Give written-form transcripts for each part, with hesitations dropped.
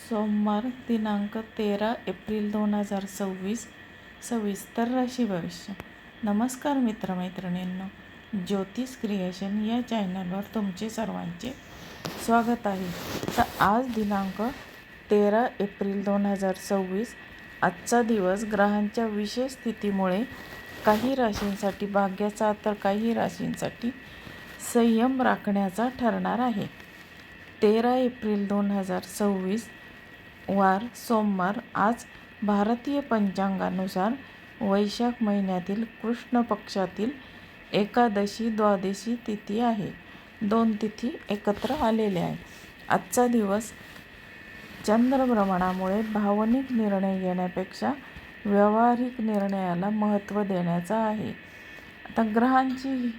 सोमवार दिनांक 13 एप्रिल 2026 सविस्तर राशी भविष्य. नमस्कार मित्रमैत्रिणींनो, ज्योतिष क्रिएशन या चॅनलवर तुमचे सर्वांचे स्वागत आहे. तर आज दिनांक 13 एप्रिल 2026 आजचा दिवस ग्रहांच्या विशेष स्थितीमुळे काही राशींसाठी भाग्याचा तर काही राशींसाठी संयम राखण्याचा ठरणार आहे. 13 एप्रिल 2026 वार सोमवार. आज भारतीय पंचांगानुसार वैशाख महिन्यातील कृष्ण पक्षातील एकादशी द्वादशी तिथी आहे. 2 तिथी एकत्र आलेल्या आहे. आजचा दिवस चंद्रभ्रमणामुळे भावनिक निर्णय घेण्यापेक्षा व्यावहारिक निर्णयाला महत्त्व देण्याचा आहे. आता ग्रहांची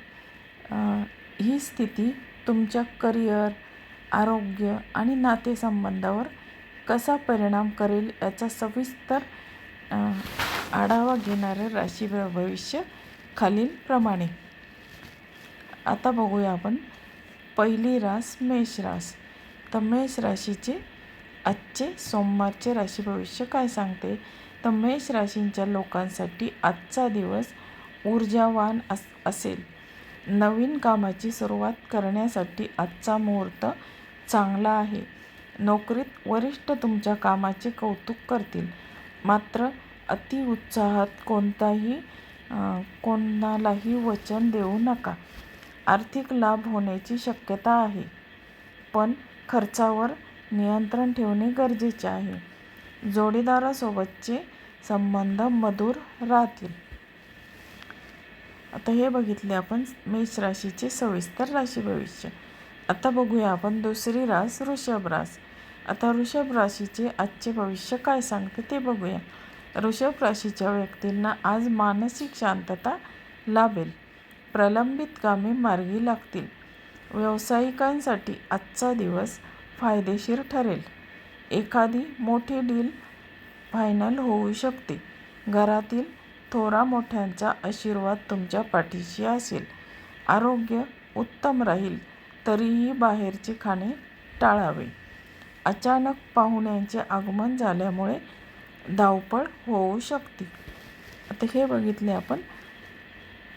ही स्थिती तुमच्या करिअर, आरोग्य आणि नातेसंबंधावर कसा परिणाम करेल याचा सविस्तर आढावा घेणारे राशी भविष्य खालीलप्रमाणे. आता बघूया आपण. पहिली रास मेष रास. तर मेष राशीचे आजचे सोमवारचे राशी भविष्य काय सांगते. तर मेष राशींच्या लोकांसाठी आजचा दिवस ऊर्जावान असेल. नवीन कामाची सुरुवात करण्यासाठी आजचा मुहूर्त चांगला आहे. नोकरीत वरिष्ठ तुमच्या कामाचे कौतुक करतील, मात्र अतिउत्साहात कोणालाही वचन देऊ नका. आर्थिक लाभ होण्याची शक्यता आहे, पण खर्चावर नियंत्रण ठेवणे गरजेचे आहे. जोडीदारासोबतचे संबंध मधुर राहतील. आता हे बघितले आपण मेष राशीचे सविस्तर राशी भविष्य. आता बघूया आपण दुसरी रास वृषभ रास. आता वृषभ राशीचे आजचे भविष्य काय सांगते ते बघूया. वृषभ राशीच्या व्यक्तींना आज मानसिक शांतता लाभेल. प्रलंबित कामे मार्गी लागतील. व्यावसायिकांसाठी आजचा दिवस फायदेशीर ठरेल. एखादी मोठी डील फायनल होऊ शकते. घरातील थोरा मोठ्यांचा आशीर्वाद तुमच्या पाठीशी असेल. आरोग्य उत्तम राहील, तरीही बाहेरचे खाणे टाळावे. अचानक पाहुण्यांचे आगमन झाल्यामुळे धावपळ होऊ शकते. आता हे बघितले आपण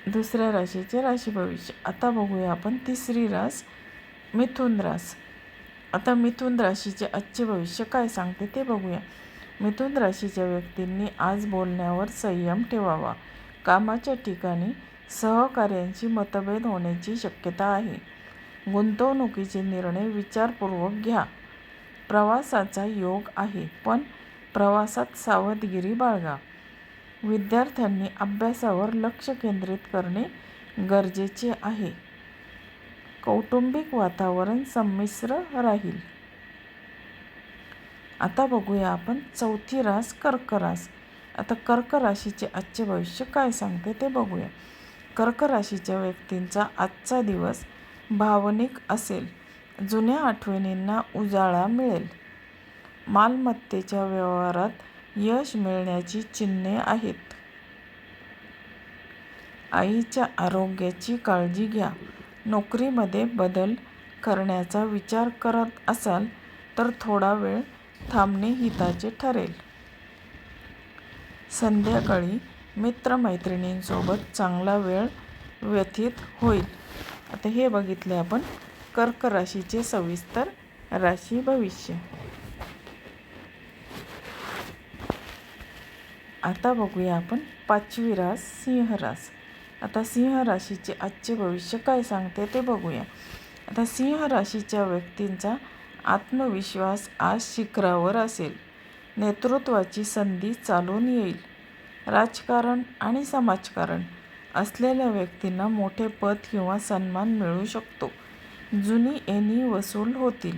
दुसऱ्या राशीचे राशी भविष्य. आता बघूया आपण तिसरी रास मिथुन रास. आता मिथुन राशीचे आजचे भविष्य काय सांगते ते बघूया. मिथुन राशीच्या व्यक्तींनी आज बोलण्यावर संयम ठेवावा. कामाच्या ठिकाणी सहकाऱ्यांशी मतभेद होण्याची शक्यता आहे. गुंतवणुकीचे निर्णय विचारपूर्वक घ्या. प्रवासाचा योग आहे, पण प्रवासात सावधगिरी बाळगा. विद्यार्थ्यांनी अभ्यासावर लक्ष केंद्रित करणे गरजेचे आहे. कौटुंबिक वातावरण संमिश्र राहील. आता बघूया आपण चौथी रास कर्क रास. आता कर्क राशीचे आजचे भविष्य काय सांगते ते बघूया. कर्क राशीच्या व्यक्तींचा आजचा दिवस भावनिक असेल. जुन्या आठवणींना उजाळा मिळेल. मालमत्तेच्या व्यवहारात यश मिळण्याची चिन्हे आहेत. आईच्या आरोग्याची काळजी घ्या. नोकरीमध्ये बदल करण्याचा विचार करत असाल तर थोडा वेळ थांबणे हिताचे ठरेल. संध्याकाळी मित्रमैत्रिणींसोबत चांगला वेळ व्यतीत होईल. आता हे बघितले आपण कर्क राशीचे सविस्तर राशी भविष्य. आता बघूया आपण पाचवी रास सिंह रास. आता सिंह राशीचे आजचे भविष्य काय सांगते ते बघूया. आता सिंह राशीच्या व्यक्तींचा आत्मविश्वास आज शिखरावर असेल. नेतृत्वाची संधी चालून येईल. राजकारण आणि समाजकारण असलेल्या व्यक्तींना मोठे पद किंवा सन्मान मिळू शकतो. जुनी येणी वसूल होतील.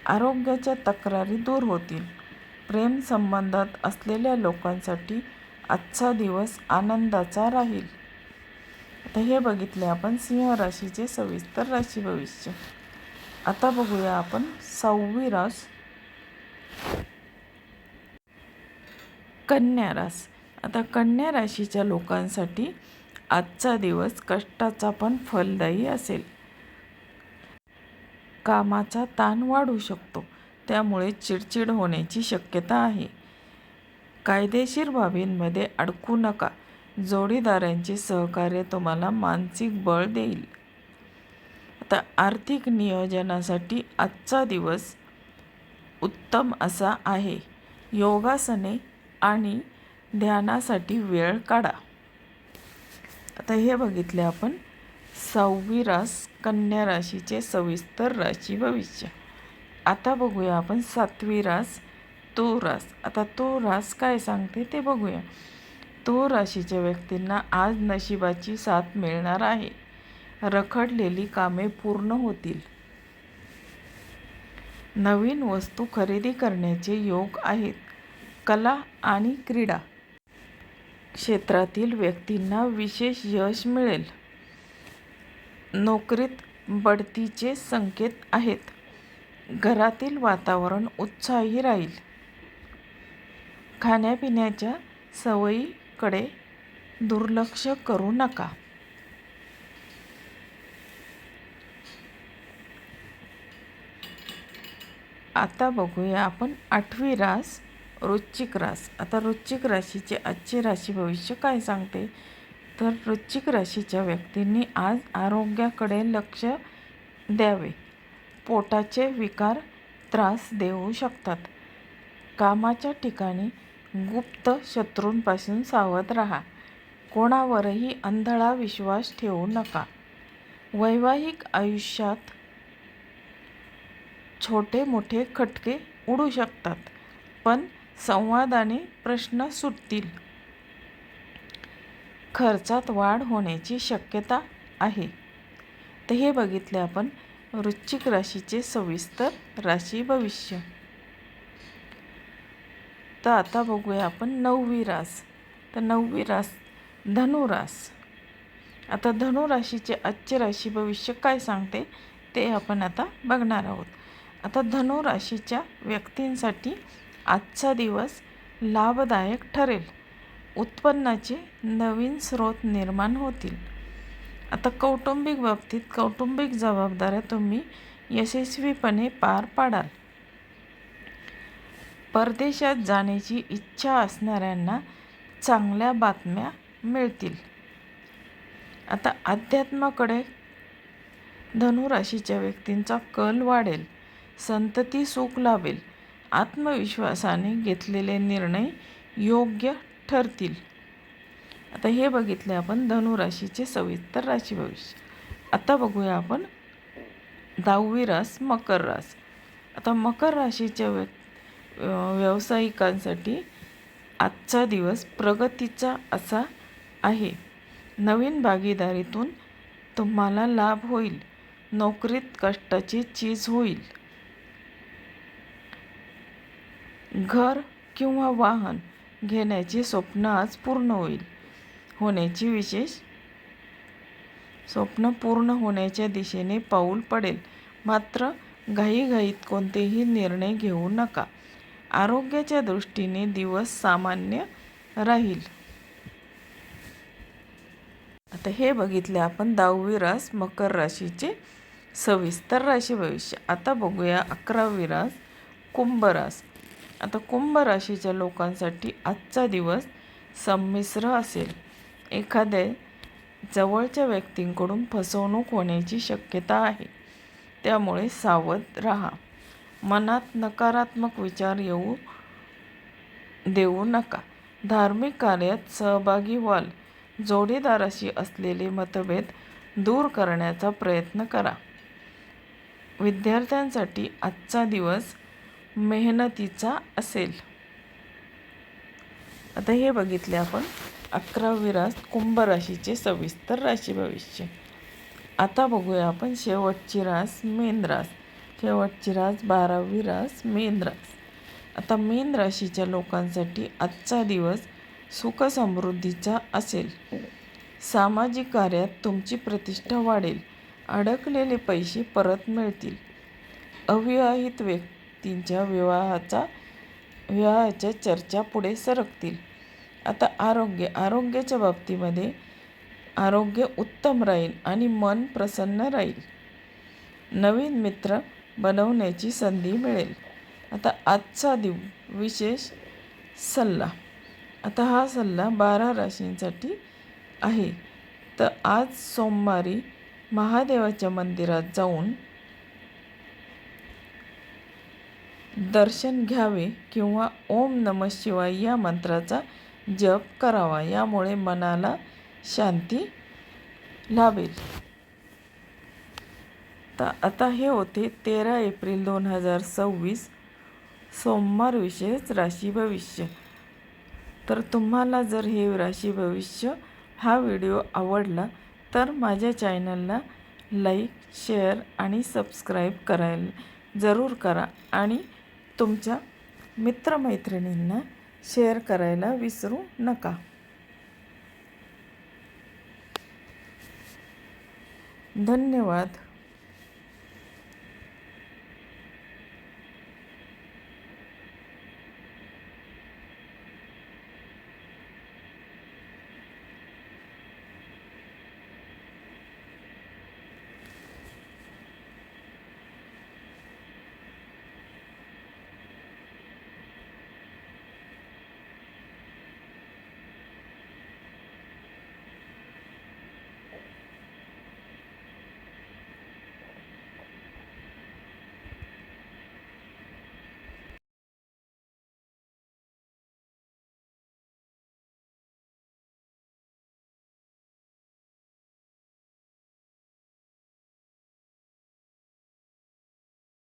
आरोग्याच्या तक्रारी दूर होतील. प्रेम संबंधात असलेल्या लोकांसाठी आजचा दिवस आनंदाचा राहील. आता हे बघितले आपण सिंह राशीचे सविस्तर राशी भविष्य. आता बघूया आपण 6वी रास कन्या रास. आता कन्या राशीच्या लोकांसाठी आजचा दिवस कष्टाचा पण फलदायी असेल. कामाचा ताण वाढू शकतो. त्यामुळे चिडचिड होण्याची शक्यता आहे. कायदेशीर बाबींमध्ये अडकू नका. जोडीदारांचे सहकार्य तुम्हाला मानसिक बळ देईल. आता आर्थिक नियोजनासाठी आजचा दिवस उत्तम असा आहे. योगासने आणि ध्यानासाठी वेळ काढा. आता हे बघितले आपण 6वी रास कन्या राशीचे सविस्तर राशी भविष्य. आता बघूया आपण 7वी रास तूळ रास. आता तूळ रास काय सांगते ते बघूया. तूळ राशीच्या व्यक्तींना आज नशिबाची साथ मिळणार आहे. रखडलेली कामे पूर्ण होतील. नवीन वस्तू खरेदी करण्याचे योग आहेत. कला आणि क्रीडा क्षेत्रातील व्यक्तींना विशेष यश मिळेल. नोकरीत बढतीचे संकेत आहेत. घरातील वातावरण उत्साही राहील. खाण्यापिण्याच्या सवयीकडे दुर्लक्ष करू नका. आता बघूया आपण 8वी रास वृश्चिक रास. आता वृश्चिक राशीचे आजचे राशी भविष्य काय सांगते तर वृश्चिक राशीच्या व्यक्तींनी आज आरोग्याकडे लक्ष द्यावे. पोटाचे विकार त्रास देऊ शकतात. कामाच्या ठिकाणी गुप्त शत्रूंपासून सावध राहा. कोणावरही अंधळा विश्वास ठेवू नका. वैवाहिक आयुष्यात छोटे मोठे खटके उडू शकतात, पण संवादाने प्रश्न सुटतील. खर्चात वाढ होण्याची शक्यता आहे. तर हे बघितले आपण वृश्चिक राशीचे सविस्तर राशी भविष्य. तर आता बघूया आपण 9वी रास. तर 9वी रास धनुरास. आता धनुराशीचे आजचे राशी भविष्य काय सांगते ते आपण आता बघणार आहोत. आता धनुराशीच्या व्यक्तींसाठी आजचा दिवस लाभदायक ठरेल. उत्पन्नाचे नवीन स्रोत निर्माण होतील. आता कौटुंबिक बाबतीत कौटुंबिक जबाबदाऱ्या तुम्ही यशस्वीपणे पार पाडाल. परदेशात जाण्याची इच्छा असणाऱ्यांना चांगल्या बातम्या मिळतील. आता अध्यात्माकडे धनुराशीच्या व्यक्तींचा कल वाढेल. संतती सुख लाभेल. आत्मविश्वासाने घेतलेले निर्णय योग्य ठरतील. आता हे बघितले आपण धनुराशीचे सविस्तर राशी भविष्य. आता बघूया आपण 10वी रास मकर रास. आता मकर राशीच्या व्यावसायिकांसाठी आजचा दिवस प्रगतीचा असा आहे. नवीन भागीदारीतून तुम्हाला लाभ होईल. नोकरीत कष्टाची चीज होईल. घर किंवा वाहन घेण्याचे स्वप्न आज पूर्ण होण्याची विशेष स्वप्न पूर्ण होण्याच्या दिशेने पाऊल पडेल. मात्र घाईघाईत कोणतेही निर्णय घेऊ नका. आरोग्याच्या दृष्टीने दिवस सामान्य राहील. आता हे बघितले आपण 10वी रास मकर राशीचे सविस्तर राशी भविष्य. आता बघूया 11वी रास कुंभ रास. आता कुंभ राशीच्या लोकांसाठी आजचा दिवस संमिश्र असेल. एखाद्या जवळच्या व्यक्तींकडून फसवणूक होण्याची शक्यता आहे, त्यामुळे सावध राहा. मनात नकारात्मक विचार येऊ देऊ नका. धार्मिक कार्यात सहभागी व्हाल. जोडीदाराशी असलेले मतभेद दूर करण्याचा प्रयत्न करा. विद्यार्थ्यांसाठी आजचा दिवस मेहनतीचा असेल. आता हे बघितले आपण 11वी रास कुंभ राशीचे सविस्तर राशी भविष्य. आता बघूया आपण शेवटची रास मीन रास. शेवटची रास 12वी रास मीन रास. आता मीन राशीच्या लोकांसाठी आजचा दिवस सुख समृद्धीचा असेल. सामाजिक कार्यात तुमची प्रतिष्ठा वाढेल. अडकलेले पैसे परत मिळतील. अविवाहित व्यक्तींच्या विवाहाच्या चर्चा पुढे सरकतील. आता आरोग्याच्या बाबतीमध्ये आरोग्य उत्तम राहील आणि मन प्रसन्न राहील. नवीन मित्र बनवण्याची संधी मिळेल. आता आजचा विशेष सल्ला. आता हा सल्ला 12 राशींसाठी आहे. तर आज सोमवारी महादेवाच्या मंदिरात जाऊन दर्शन घ्यावे किंवा ओम नमः शिवाय या मंत्राचा जप करावा. यामुळे मनाला शांती लाभेल. तर आता हे होते 13 एप्रिल 2026 सोमवार विशेष राशी भविष्य. तर तुम्हाला जर हे राशी भविष्य हा व्हिडिओ आवडला तर माझ्या चॅनलला लाईक, शेअर आणि सबस्क्राईब करायला जरूर करा आणि तुमच्या मित्रमैत्रिणींना शेअर करायला विसरू नका. धन्यवाद.